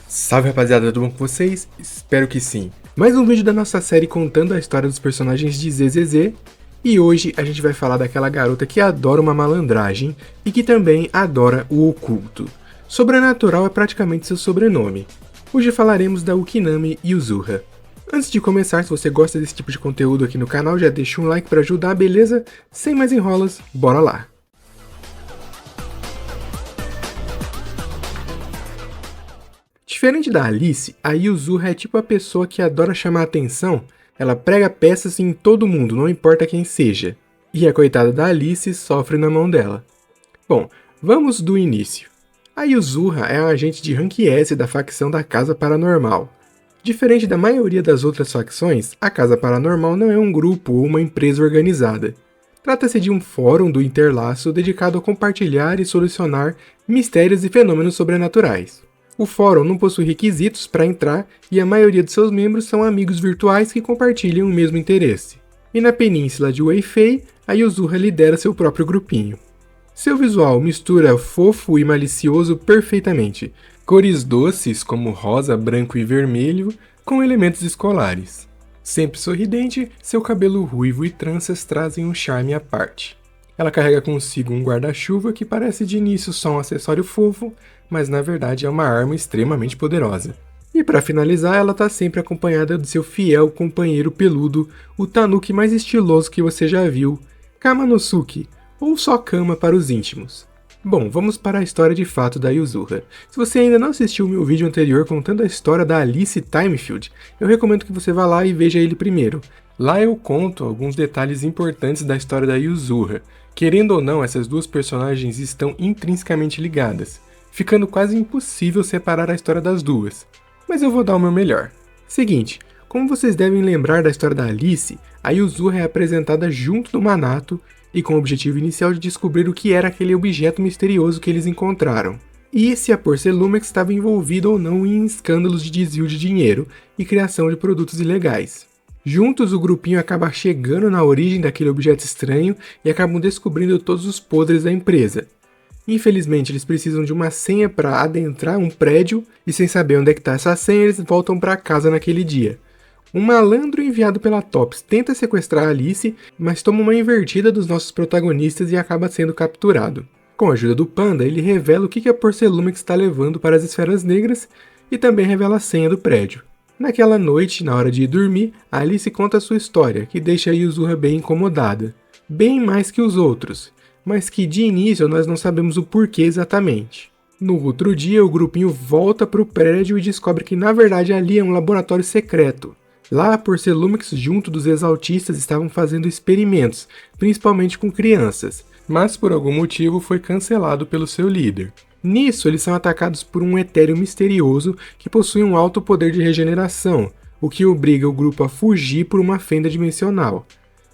Salve rapaziada, tudo bom com vocês? Espero que sim. Mais um vídeo da nossa série contando a história dos personagens de ZZZ. E hoje a gente vai falar daquela garota que adora uma malandragem e que também adora o oculto. Sobrenatural é praticamente seu sobrenome. Hoje falaremos da Ukinami Yuzuha. Antes de começar, se você gosta desse tipo de conteúdo aqui no canal, já deixa um like para ajudar, beleza? Sem mais enrolas, bora lá! Diferente da Alice, a Yuzuha é tipo a pessoa que adora chamar atenção. Ela prega peças em todo mundo, não importa quem seja. E a coitada da Alice sofre na mão dela. Bom, vamos do início. A Yuzuha é a agente de rank S da facção da Casa Paranormal. Diferente da maioria das outras facções, a Casa Paranormal não é um grupo ou uma empresa organizada. Trata-se de um fórum do Interlaço dedicado a compartilhar e solucionar mistérios e fenômenos sobrenaturais. O fórum não possui requisitos para entrar e a maioria de seus membros são amigos virtuais que compartilham o mesmo interesse. E na península de Weifei, a Yuzuha lidera seu próprio grupinho. Seu visual mistura fofo e malicioso perfeitamente, cores doces como rosa, branco e vermelho, com elementos escolares. Sempre sorridente, seu cabelo ruivo e tranças trazem um charme à parte. Ela carrega consigo um guarda-chuva que parece de início só um acessório fofo, mas na verdade é uma arma extremamente poderosa. E para finalizar, ela está sempre acompanhada de seu fiel companheiro peludo, o tanuki mais estiloso que você já viu, Kamanosuke, ou só Kama para os íntimos. Bom, vamos para a história de fato da Yuzuha. Se você ainda não assistiu o meu vídeo anterior contando a história da Alice Timefield, eu recomendo que você vá lá e veja ele primeiro. Lá eu conto alguns detalhes importantes da história da Yuzuha. Querendo ou não, essas duas personagens estão intrinsecamente ligadas, ficando quase impossível separar a história das duas. Mas eu vou dar o meu melhor. Seguinte, como vocês devem lembrar da história da Alice, a Yuzuha é apresentada junto do Manato e com o objetivo inicial de descobrir o que era aquele objeto misterioso que eles encontraram. E se a Porcelumex estava envolvida ou não em escândalos de desvio de dinheiro e criação de produtos ilegais. Juntos, o grupinho acaba chegando na origem daquele objeto estranho e acabam descobrindo todos os podres da empresa. Infelizmente, eles precisam de uma senha para adentrar um prédio e sem saber onde é que está essa senha, eles voltam para casa naquele dia. Um malandro enviado pela TOPS tenta sequestrar a Alice, mas toma uma invertida dos nossos protagonistas e acaba sendo capturado. Com a ajuda do Panda, ele revela o que a Porcelumex está levando para as esferas negras e também revela a senha do prédio. Naquela noite, na hora de ir dormir, a Alice conta sua história, que deixa a Yuzuha bem incomodada. Bem mais que os outros, mas que de início nós não sabemos o porquê exatamente. No outro dia, o grupinho volta para o prédio e descobre que na verdade ali é um laboratório secreto. Lá, a Porcelumex junto dos exaltistas estavam fazendo experimentos, principalmente com crianças, mas por algum motivo foi cancelado pelo seu líder. Nisso, eles são atacados por um etéreo misterioso que possui um alto poder de regeneração, o que obriga o grupo a fugir por uma fenda dimensional.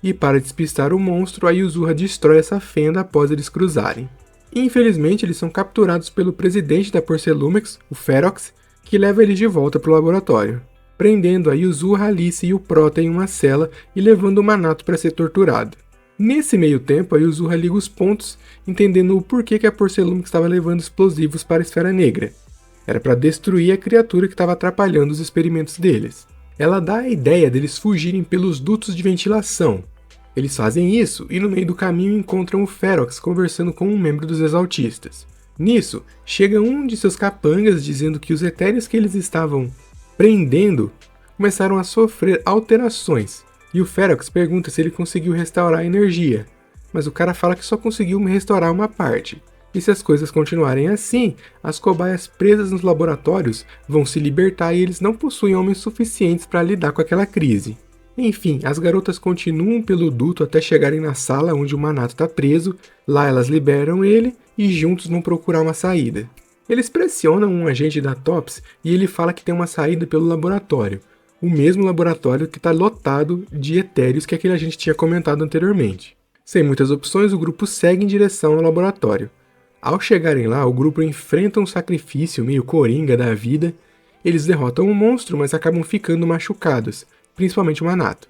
E para despistar o monstro, a Yuzuha destrói essa fenda após eles cruzarem. Infelizmente, eles são capturados pelo presidente da Porcelumex, o Ferox, que leva eles de volta para o laboratório, prendendo a Yuzuha, Alice e o Prota em uma cela e levando o Manato para ser torturado. Nesse meio tempo, a Yuzuha liga os pontos, entendendo o porquê que a Porcelumex estava levando explosivos para a Esfera Negra. Era para destruir a criatura que estava atrapalhando os experimentos deles. Ela dá a ideia deles fugirem pelos dutos de ventilação. Eles fazem isso e no meio do caminho encontram o Ferox conversando com um membro dos Exaltistas. Nisso, chega um de seus capangas dizendo que os etéreos que eles estavam prendendo começaram a sofrer alterações. E o Ferox pergunta se ele conseguiu restaurar a energia, mas o cara fala que só conseguiu restaurar uma parte. E se as coisas continuarem assim, as cobaias presas nos laboratórios vão se libertar e eles não possuem homens suficientes para lidar com aquela crise. Enfim, as garotas continuam pelo duto até chegarem na sala onde o Manato está preso, lá elas liberam ele e juntos vão procurar uma saída. Eles pressionam um agente da TOPS e ele fala que tem uma saída pelo laboratório. O mesmo laboratório que está lotado de etéreos que aquele agente tinha comentado anteriormente. Sem muitas opções, o grupo segue em direção ao laboratório. Ao chegarem lá, o grupo enfrenta um sacrifício meio coringa da vida. Eles derrotam o monstro, mas acabam ficando machucados, principalmente o Manato.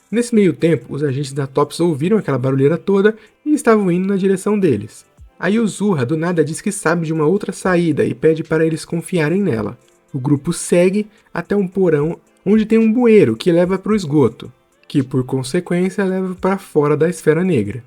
Nesse meio tempo, os agentes da TOPS ouviram aquela barulheira toda e estavam indo na direção deles. A Yuzuha do nada diz que sabe de uma outra saída e pede para eles confiarem nela. O grupo segue até um porão onde tem um bueiro que leva para o esgoto, que por consequência leva para fora da Esfera Negra.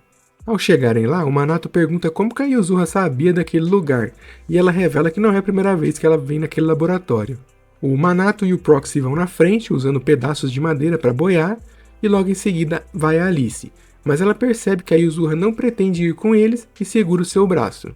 Ao chegarem lá, o Manato pergunta como que a Yuzuha sabia daquele lugar, e ela revela que não é a primeira vez que ela vem naquele laboratório. O Manato e o Proxy vão na frente, usando pedaços de madeira para boiar, e logo em seguida vai a Alice, mas ela percebe que a Yuzuha não pretende ir com eles e segura o seu braço.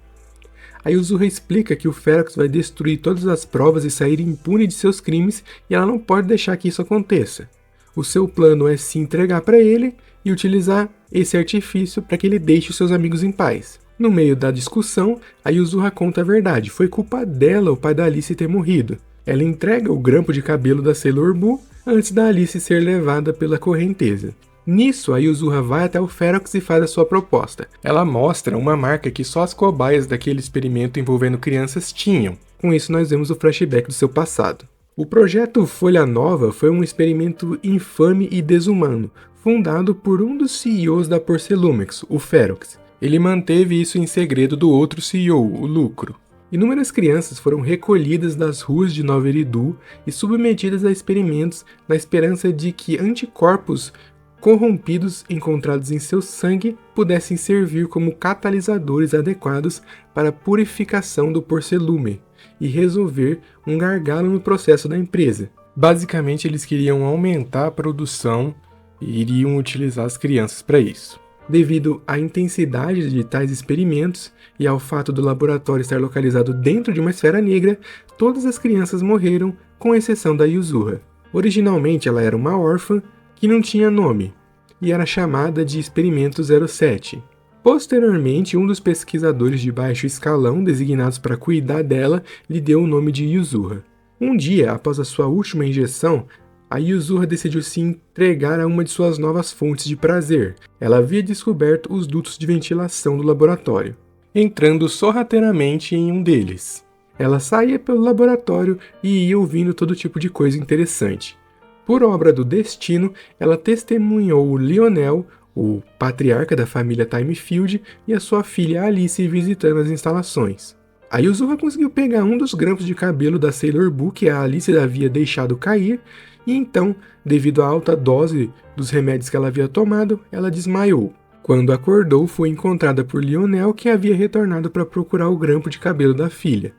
A Yuzuha explica que o Ferox vai destruir todas as provas e sair impune de seus crimes, e ela não pode deixar que isso aconteça. O seu plano é se entregar para ele e utilizar esse artifício para que ele deixe os seus amigos em paz. No meio da discussão, a Yuzuha conta a verdade. Foi culpa dela o pai da Alice ter morrido. Ela entrega o grampo de cabelo da Sailor Buu antes da Alice ser levada pela correnteza. Nisso, a Yuzuha vai até o Ferox e faz a sua proposta. Ela mostra uma marca que só as cobaias daquele experimento envolvendo crianças tinham. Com isso, nós vemos o flashback do seu passado. O projeto Folha Nova foi um experimento infame e desumano, fundado por um dos CEOs da Porcelumex, o Ferox. Ele manteve isso em segredo do outro CEO, o Lucro. Inúmeras crianças foram recolhidas das ruas de Nova Eridu e submetidas a experimentos na esperança de que anticorpos corrompidos encontrados em seu sangue pudessem servir como catalisadores adequados para a purificação do porcelume e resolver um gargalo no processo da empresa. Basicamente, eles queriam aumentar a produção e iriam utilizar as crianças para isso. Devido à intensidade de tais experimentos e ao fato do laboratório estar localizado dentro de uma esfera negra, todas as crianças morreram, com exceção da Yuzuha. Originalmente, ela era uma órfã que não tinha nome, e era chamada de Experimento 07. Posteriormente, um dos pesquisadores de baixo escalão designados para cuidar dela lhe deu o nome de Yuzuha. Um dia, após a sua última injeção, a Yuzuha decidiu se entregar a uma de suas novas fontes de prazer. Ela havia descoberto os dutos de ventilação do laboratório, entrando sorrateiramente em um deles. Ela saía pelo laboratório e ia ouvindo todo tipo de coisa interessante. Por obra do destino, ela testemunhou o Lionel, o patriarca da família Timefield, e a sua filha Alice visitando as instalações. A Yuzuha conseguiu pegar um dos grampos de cabelo da Sailor Buu que a Alice havia deixado cair, e então, devido à alta dose dos remédios que ela havia tomado, ela desmaiou. Quando acordou, foi encontrada por Lionel, que havia retornado para procurar o grampo de cabelo da filha,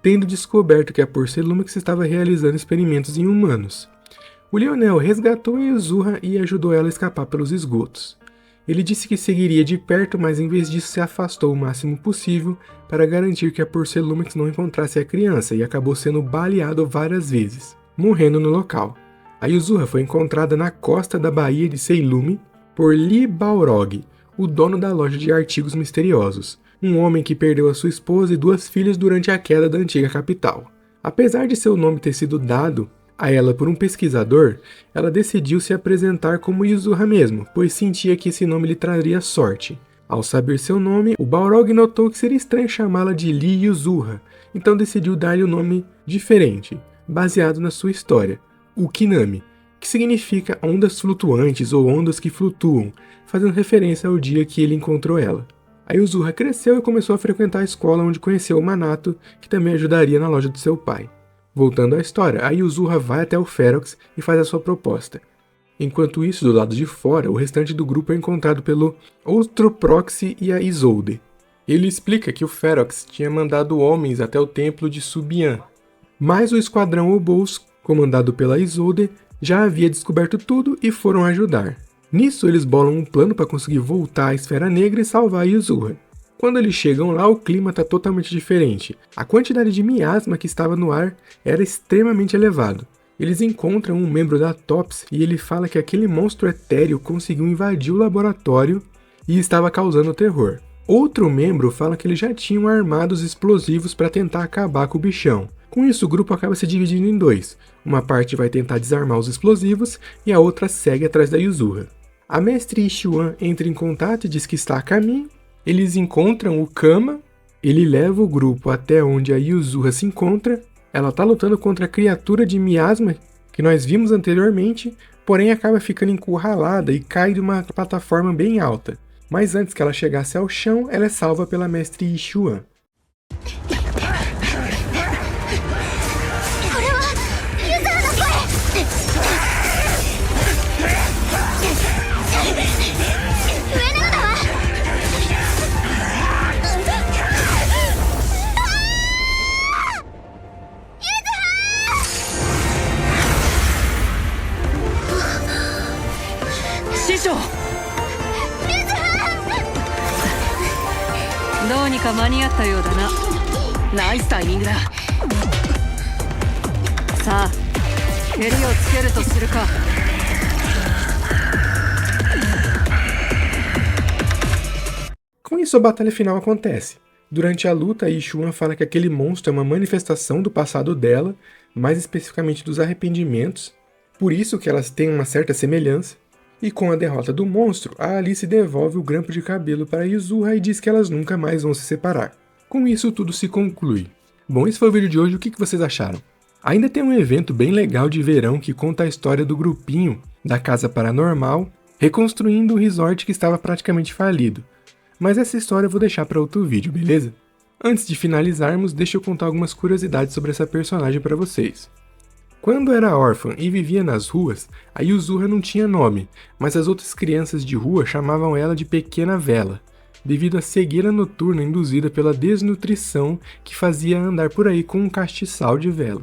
tendo descoberto que a Porcelumex estava realizando experimentos em humanos. O Lionel resgatou a Yuzuha e ajudou ela a escapar pelos esgotos. Ele disse que seguiria de perto, mas em vez disso se afastou o máximo possível para garantir que a Porcelumex não encontrasse a criança e acabou sendo baleado várias vezes, morrendo no local. A Yuzuha foi encontrada na costa da Baía de Seilume por Lee Balrog, o dono da loja de artigos misteriosos, um homem que perdeu a sua esposa e 2 filhas durante a queda da antiga capital. Apesar de seu nome ter sido dado a ela por um pesquisador, ela decidiu se apresentar como Yuzuha mesmo, pois sentia que esse nome lhe traria sorte. Ao saber seu nome, o Balrog notou que seria estranho chamá-la de Lee Yuzuha, então decidiu dar-lhe um nome diferente, baseado na sua história, o Kinami, que significa ondas flutuantes ou ondas que flutuam, fazendo referência ao dia que ele encontrou ela. A Yuzuha cresceu e começou a frequentar a escola onde conheceu o Manato, que também ajudaria na loja do seu pai. Voltando à história, a Yuzuha vai até o Ferox e faz a sua proposta. Enquanto isso, do lado de fora, o restante do grupo é encontrado pelo outro Proxy e a Isolde. Ele explica que o Ferox tinha mandado homens até o templo de Subian, mas o esquadrão Obous, comandado pela Isolde, já havia descoberto tudo e foram ajudar. Nisso, eles bolam um plano para conseguir voltar à Esfera Negra e salvar a Yuzuha. Quando eles chegam lá, o clima está totalmente diferente. A quantidade de miasma que estava no ar era extremamente elevado. Eles encontram um membro da TOPS e ele fala que aquele monstro etéreo conseguiu invadir o laboratório e estava causando terror. Outro membro fala que eles já tinham armados explosivos para tentar acabar com o bichão. Com isso, o grupo acaba se dividindo em 2. Uma parte vai tentar desarmar os explosivos e a outra segue atrás da Yuzuha. A mestre Ishuan entra em contato e diz que está a caminho. Eles encontram o Kama, ele leva o grupo até onde a Yuzuha se encontra. Ela está lutando contra a criatura de miasma que nós vimos anteriormente, porém acaba ficando encurralada e cai de uma plataforma bem alta. Mas antes que ela chegasse ao chão, ela é salva pela mestre Ishuan. しょう。どうにか間に合ったようだな。ナイスタイミングだ。さあ蹴りをつけるとするか。Com isso, a batalha final acontece. Durante a luta, Yuxuan fala que aquele monstro é uma manifestação do passado dela, mais especificamente dos arrependimentos, por isso que elas têm uma certa semelhança. E com a derrota do monstro, a Alice devolve o grampo de cabelo para Yuzuha e diz que elas nunca mais vão se separar. Com isso, tudo se conclui. Bom, esse foi o vídeo de hoje, o que vocês acharam? Ainda tem um evento bem legal de verão que conta a história do grupinho da Casa Paranormal, reconstruindo o resort que estava praticamente falido. Mas essa história eu vou deixar para outro vídeo, beleza? Antes de finalizarmos, deixa eu contar algumas curiosidades sobre essa personagem para vocês. Quando era órfã e vivia nas ruas, a Yuzuha não tinha nome, mas as outras crianças de rua chamavam ela de Pequena Vela, devido à cegueira noturna induzida pela desnutrição que fazia andar por aí com um castiçal de vela.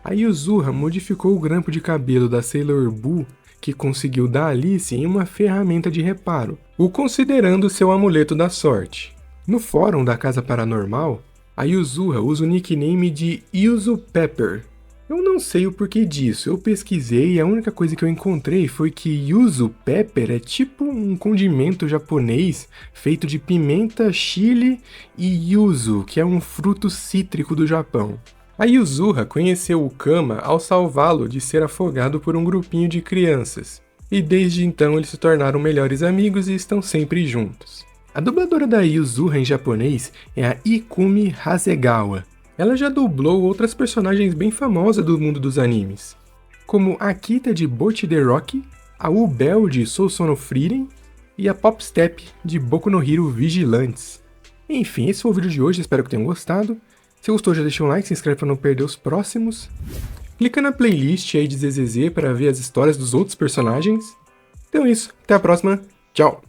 A Yuzuha modificou o grampo de cabelo da Sailor Buu que conseguiu da Alice em uma ferramenta de reparo, o considerando seu amuleto da sorte. No fórum da Casa Paranormal, a Yuzuha usa o nickname de Yuzu Pepper. Eu não sei o porquê disso, eu pesquisei e a única coisa que eu encontrei foi que Yuzu Pepper é tipo um condimento japonês feito de pimenta, chile e yuzu, que é um fruto cítrico do Japão. A Yuzuha conheceu o Kama ao salvá-lo de ser afogado por um grupinho de crianças, e desde então eles se tornaram melhores amigos e estão sempre juntos. A dubladora da Yuzuha em japonês é a Ikumi Hasegawa. Ela já dublou outras personagens bem famosas do mundo dos animes, como a Akita de Bocchi the Rock, a Ubel de Sousono Frieren e a Popstep de Boku no Hero Vigilantes. Enfim, esse foi o vídeo de hoje, espero que tenham gostado. Se gostou, já deixa um like, se inscreve para não perder os próximos. Clica na playlist aí de ZZZ para ver as histórias dos outros personagens. Então é isso, até a próxima, tchau!